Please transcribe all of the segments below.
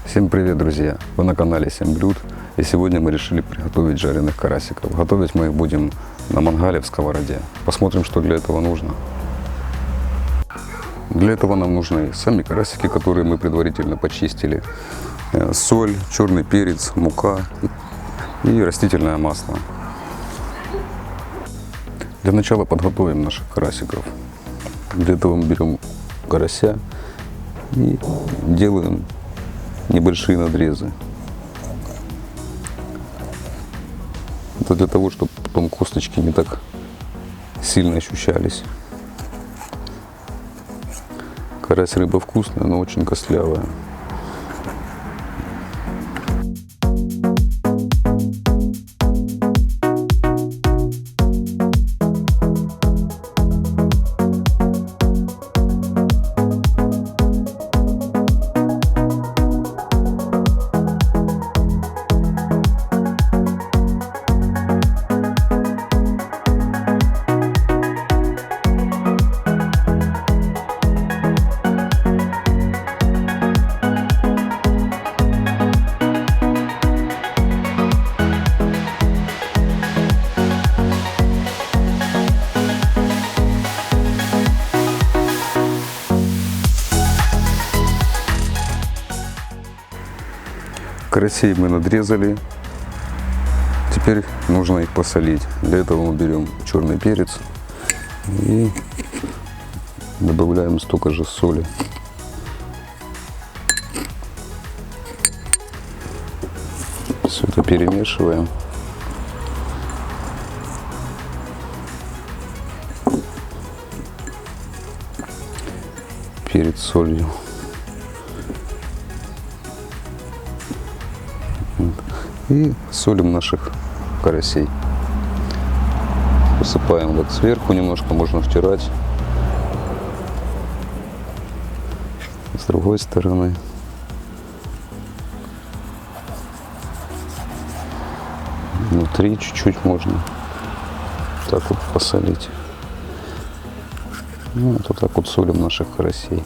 Всем привет, друзья! Вы на канале 7 блюд, и сегодня мы решили приготовить жареных карасиков. Готовить мы их будем на мангале в сковороде. Посмотрим, что для этого нужно. Для этого нам нужны сами карасики, которые мы предварительно почистили, соль, черный перец, мука и растительное масло. Для начала подготовим наших карасиков. Для этого мы берем карася и делаем небольшие надрезы. Это для того, чтобы потом косточки не так сильно ощущались. Карась рыба вкусная, но очень костлявая. Карасей мы надрезали, теперь нужно их посолить. Для этого мы берем черный перец и добавляем столько же соли. Все это перемешиваем. Перец с солью. И солим наших карасей. Посыпаем так сверху немножко, можно втирать. С другой стороны. Внутри чуть-чуть можно так вот посолить. Ну, вот так вот солим наших карасей.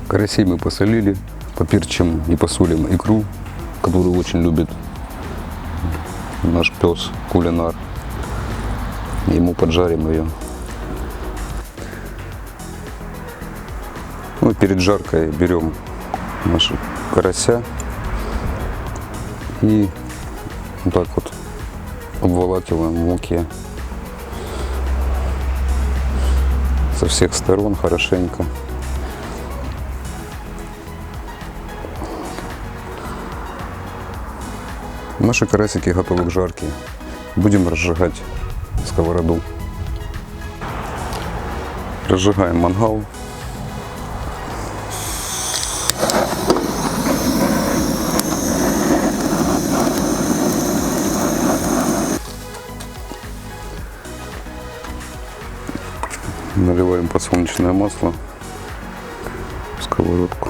Карасей мы посолили, поперчим и посолим икру, которую очень любит наш пес кулинар. Ему поджарим ее. Ну, перед жаркой берем наши карася и вот так вот обволакиваем в муке со всех сторон хорошенько. Наши карасики готовы к жарке. Будем разжигать сковороду. Разжигаем мангал. Наливаем подсолнечное масло в сковородку.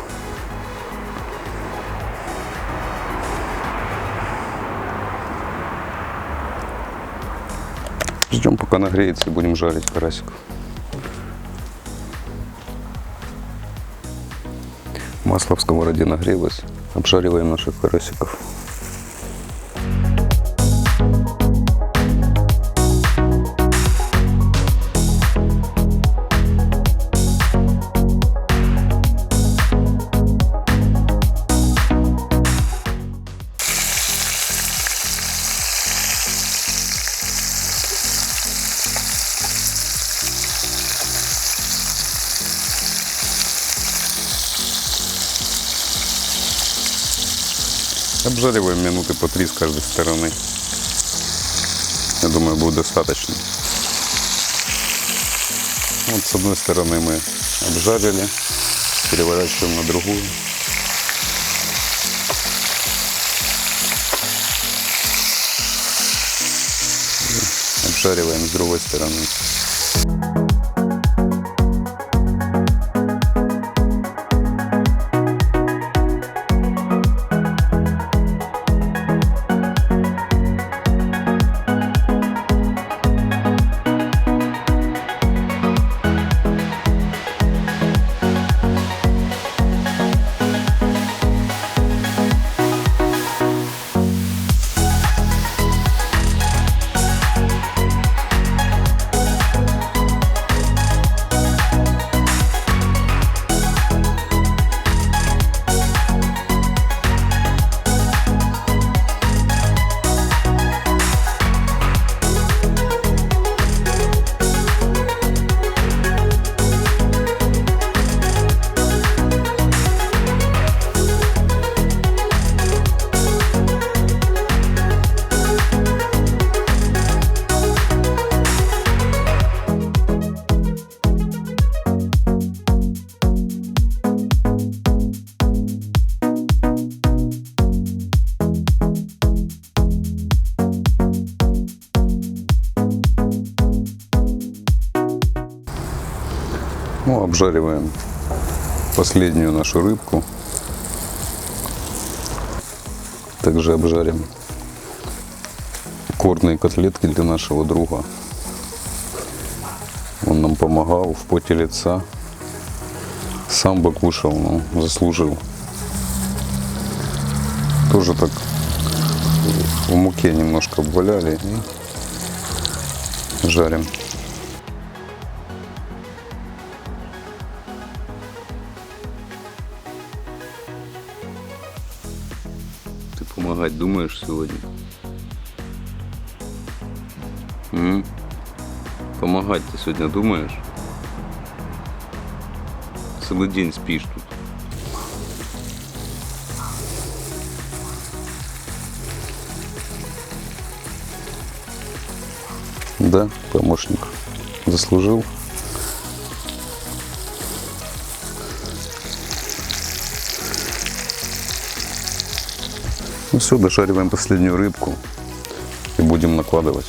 Ждем, пока нагреется, и будем жарить карасиков. Масло в сковороде нагрелось. Обжариваем наших карасиков. Обжариваем минуты по 3 с каждой стороны. Я думаю, будет достаточно. Вот с одной стороны мы обжарили. Переворачиваем на другую. И обжариваем с другой стороны. Ну, обжариваем последнюю нашу рыбку. Также обжарим корные котлетки для нашего друга. Он нам помогал в поте лица. Сам бы кушал, но заслужил. Тоже так в муке немножко обваляли и жарим. Ты помогать думаешь сегодня? Помогать ты сегодня думаешь? Целый день спишь тут. Да, помощник заслужил. Ну все, дожариваем последнюю рыбку и будем накладывать.